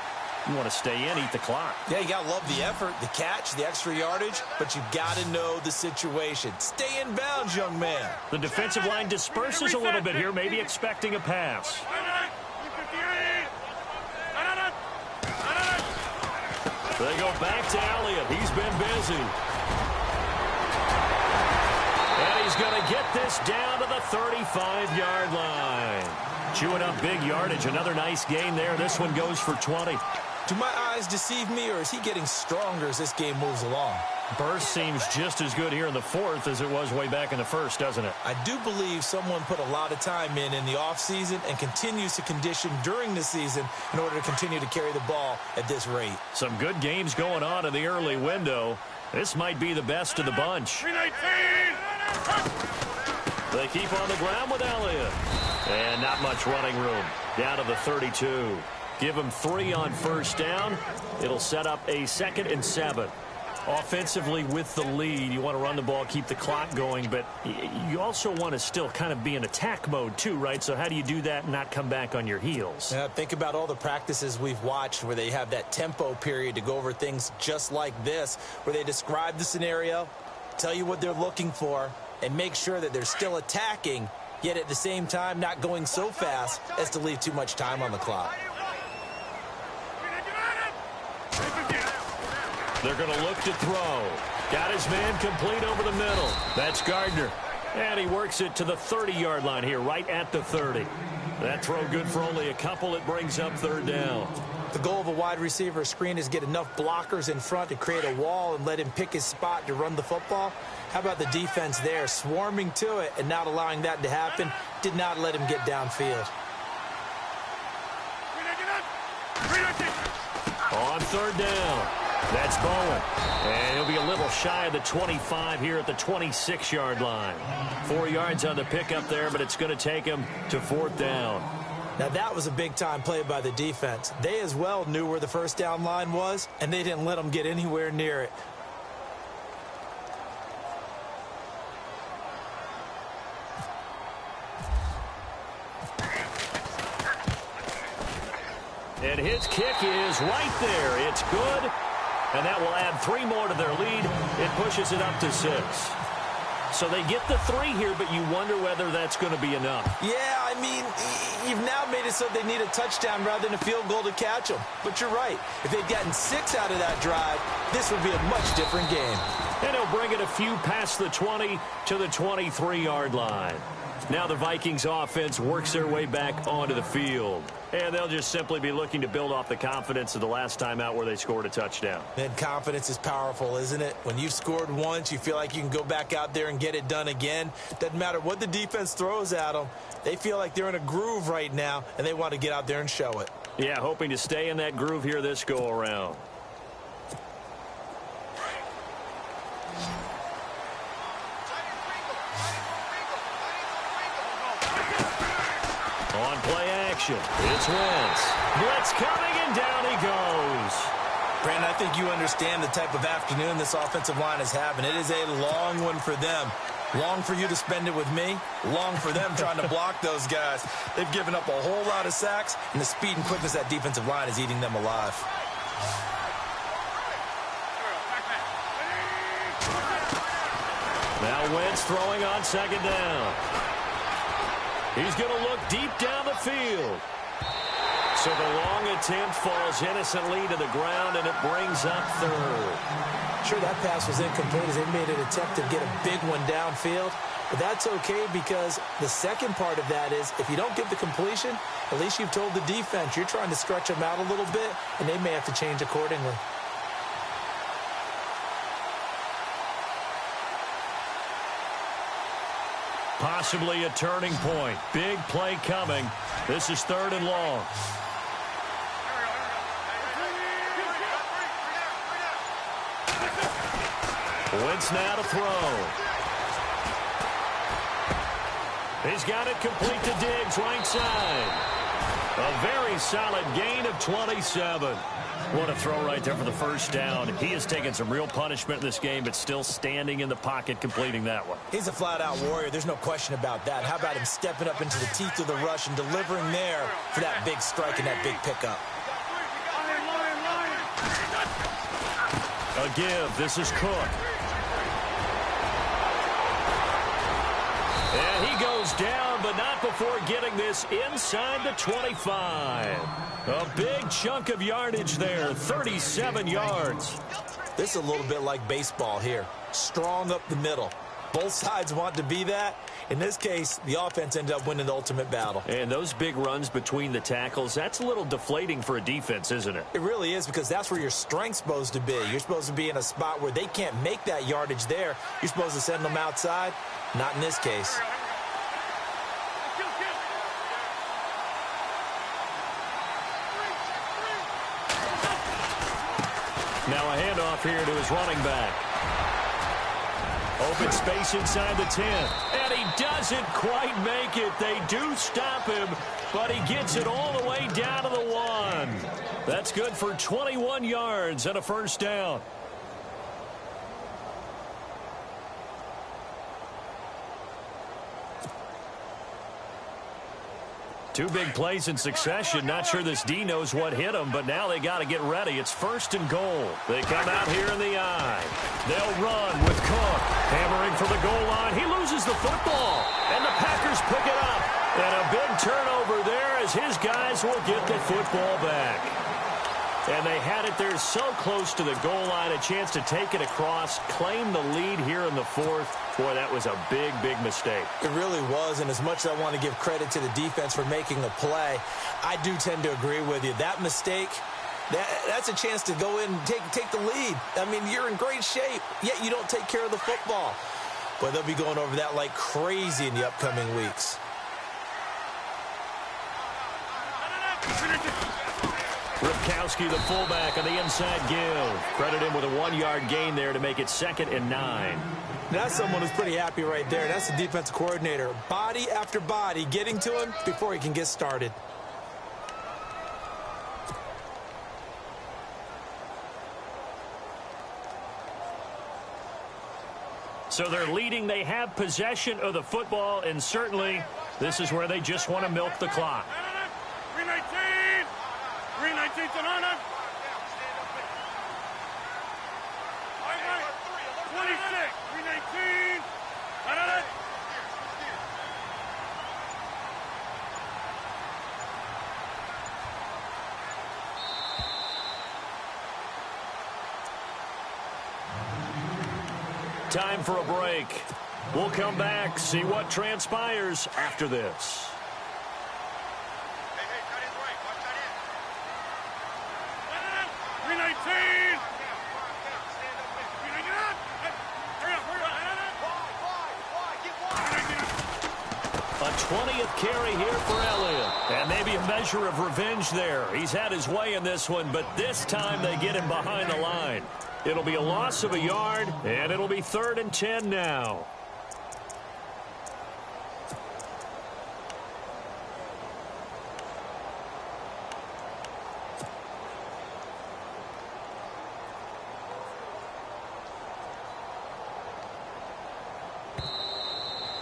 You want to stay in, eat the clock. Yeah, you got to love the effort, the catch, the extra yardage, but you got to know the situation. Stay in bounds, young man. The defensive line disperses a little bit here, maybe expecting a pass. They go back to Elliott. He's been busy. And he's going to get this down to the 35-yard line. Chewing up big yardage. Another nice gain there. This one goes for 20. Do my eyes deceive me, or is he getting stronger as this game moves along? Burst seems just as good here in the fourth as it was way back in the first, doesn't it? I do believe someone put a lot of time in the offseason and continues to condition during the season in order to continue to carry the ball at this rate. Some good games going on in the early window. This might be the best of the bunch. They keep on the ground with Elliott. And not much running room. Down to the 32. Give them 3 on first down. It'll set up a 2nd and 7. Offensively with the lead, you want to run the ball, keep the clock going, but you also want to still kind of be in attack mode too, right? So how do you do that and not come back on your heels? Yeah, think about all the practices we've watched where they have that tempo period to go over things just like this, where they describe the scenario, tell you what they're looking for, and make sure that they're still attacking, yet at the same time not going so fast as to leave too much time on the clock. They're going to look to throw. Got his man complete over the middle. That's Gardner. And he works it to the 30-yard line here, right at the 30. That throw good for only a couple. It brings up 3rd down. The goal of a wide receiver screen is get enough blockers in front to create a wall and let him pick his spot to run the football. How about the defense there, swarming to it and not allowing that to happen? Did not let him get downfield. On 3rd down. That's Bowen. And he'll be a little shy of the 25 here at the 26-yard line. 4 yards on the pickup there, but it's going to take him to 4th down. Now, that was a big-time play by the defense. They as well knew where the first down line was, and they didn't let them get anywhere near it. And his kick is right there. It's good. And that will add 3 more to their lead. It pushes it up to 6. So they get the 3 here, but you wonder whether that's going to be enough. Yeah, I mean, you've now made it so they need a touchdown rather than a field goal to catch them. But you're right. If they'd gotten 6 out of that drive, this would be a much different game. And he'll bring it a few past the 20 to the 23-yard line. Now the Vikings offense works their way back onto the field. And they'll just simply be looking to build off the confidence of the last time out where they scored a touchdown. And confidence is powerful, isn't it? When you've scored once, you feel like you can go back out there and get it done again. Doesn't matter what the defense throws at them. They feel like they're in a groove right now, and they want to get out there and show it. Yeah, hoping to stay in that groove here this go-around. On play action, it's Wentz. Blitz coming, and down he goes. Brandon, I think you understand the type of afternoon this offensive line is having. It is a long one for them. Long for you to spend it with me. Long for them trying to block those guys. They've given up a whole lot of sacks, and the speed and quickness of that defensive line is eating them alive. Now Wentz throwing on 2nd down. He's going to look deep down the field. So the long attempt falls innocently to the ground, and it brings up 3rd. Sure, that pass was incomplete as they made an attempt to get a big one downfield. But that's okay because the second part of that is if you don't get the completion, at least you've told the defense you're trying to stretch them out a little bit, and they may have to change accordingly. Possibly a turning point. Big play coming. This is 3rd and long. Wentz now to throw. He's got it complete to Diggs, right side. A very solid gain of 27. What a throw right there for the first down. He has taken some real punishment in this game, but still standing in the pocket, completing that one. He's a flat-out warrior. There's no question about that. How about him stepping up into the teeth of the rush and delivering there for that big strike and that big pickup? A give. This is Cook. And he goes down, but not before getting this inside the 25. A big chunk of yardage there, 37 yards. This is a little bit like baseball here. Strong up the middle. Both sides want to be that. In this case, the offense ended up winning the ultimate battle. And those big runs between the tackles, that's a little deflating for a defense, isn't it? It really is, because that's where your strength's supposed to be. You're supposed to be in a spot where they can't make that yardage there. You're supposed to send them outside. Not in this case. Now a handoff here to his running back. Open space inside the 10. And he doesn't quite make it. They do stop him, but he gets it all the way down to the 1. That's good for 21 yards and a first down. Two big plays in succession. Not sure this D knows what hit him, but now they got to get ready. It's 1st and goal. They come out here in the I. They'll run with Cook. Hammering for the goal line. He loses the football, and the Packers pick it up. And a big turnover there as his guys will get the football back. And they had it there so close to the goal line, a chance to take it across, claim the lead here in the 4th. Boy, that was a big, big mistake. It really was, and as much as I want to give credit to the defense for making a play, I do tend to agree with you. That mistake, that's a chance to go in and take the lead. I mean, you're in great shape, yet you don't take care of the football. But they'll be going over that like crazy in the upcoming weeks. Ripkowski, the fullback, on the inside give. Credit him with a 1-yard gain there to make it 2nd and 9. That's someone who's pretty happy right there. That's the defensive coordinator. Body after body getting to him before he can get started. So they're leading. They have possession of the football, and certainly this is where they just want to milk the clock. 319! 319 to Nana! 26! 319! Time for a break. We'll come back, see what transpires after this. Hey, cut in right. Watch that in. 319! A 20th carry here for Elliott. And maybe a measure of revenge there. He's had his way in this one, but this time they get him behind the line. It'll be a loss of a yard, and it'll be 3rd and 10 now.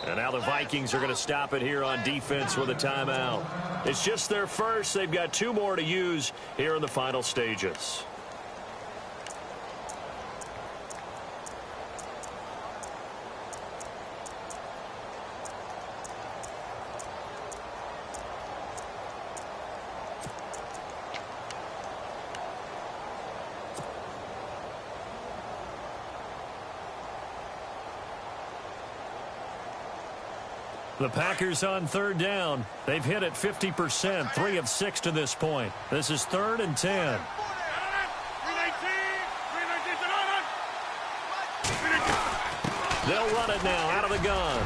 And now the Vikings are going to stop it here on defense with a timeout. It's just their first. They've got 2 more to use here in the final stages. The Packers on 3rd down. They've hit it 50%, 3 of 6 to this point. This is 3rd and 10. They'll run it now out of the gun.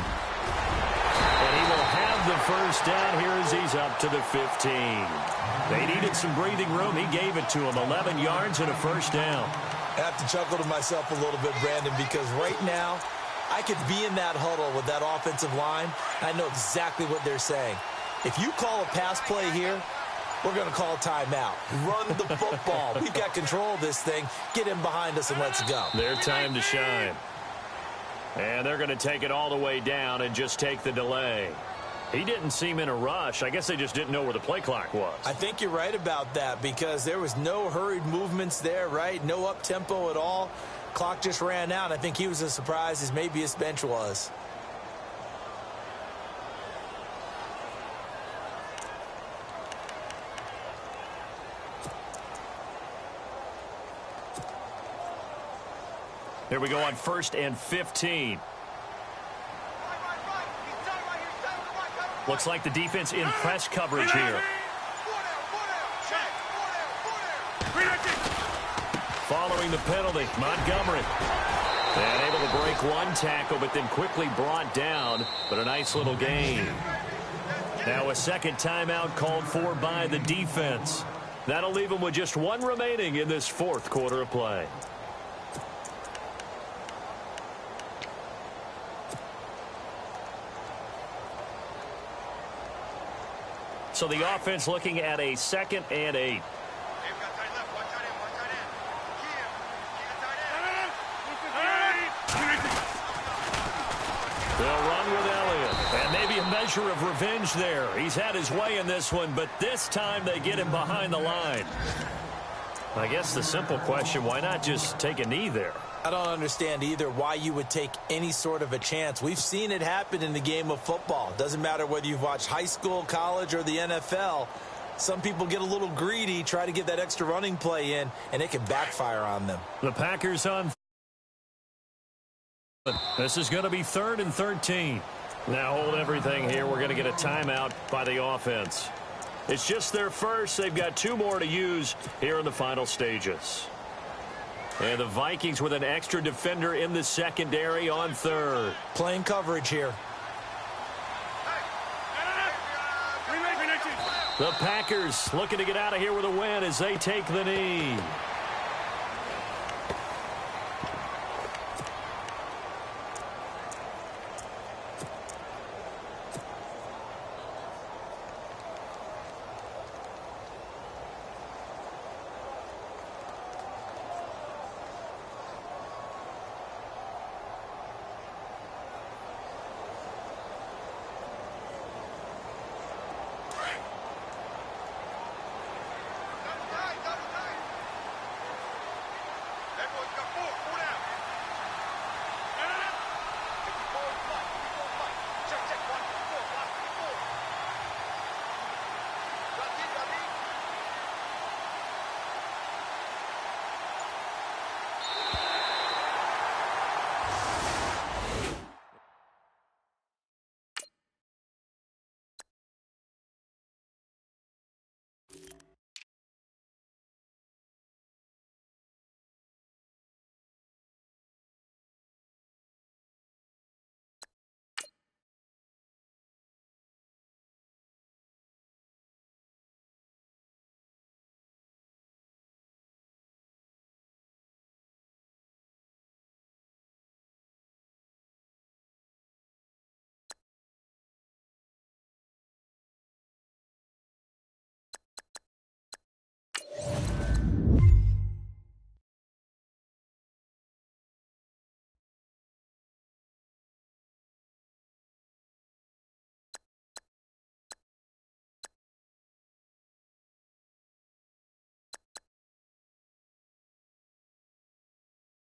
And he will have the first down here as he's up to the 15. They needed some breathing room. He gave it to them, 11 yards and a first down. I have to chuckle to myself a little bit, Brandon, because right now I could be in that huddle with that offensive line. I know exactly what they're saying. If you call a pass play here, we're going to call a timeout. Run the football. We've got control of this thing. Get him behind us and let's go. Their time to shine. And they're going to take it all the way down and just take the delay. He didn't seem in a rush. I guess they just didn't know where the play clock was. I think you're right about that because there was no hurried movements there, right? No up-tempo at all. Clock just ran out. I think he was as surprised as maybe his bench was. Here we go on 1st and 15. Looks like the defense in press coverage here. Following the penalty, Montgomery. And able to break one tackle, but then quickly brought down. But a nice little gain. Now a second timeout called for by the defense. That'll leave them with just one remaining in this 4th quarter of play. So the offense looking at a 2nd and 8. They'll run with Elliott. And maybe a measure of revenge there. He's had his way in this one, but this time they get him behind the line. I guess the simple question, why not just take a knee there? I don't understand either why you would take any sort of a chance. We've seen it happen in the game of football. Doesn't matter whether you've watched high school, college, or the NFL. Some people get a little greedy, try to get that extra running play in, and it can backfire on them. The Packers on. This is going to be 3rd and 13. Now hold everything here. We're going to get a timeout by the offense. It's just their first. They've got 2 more to use here in the final stages. And the Vikings with an extra defender in the secondary on 3rd. Playing coverage here. The Packers looking to get out of here with a win as they take the knee.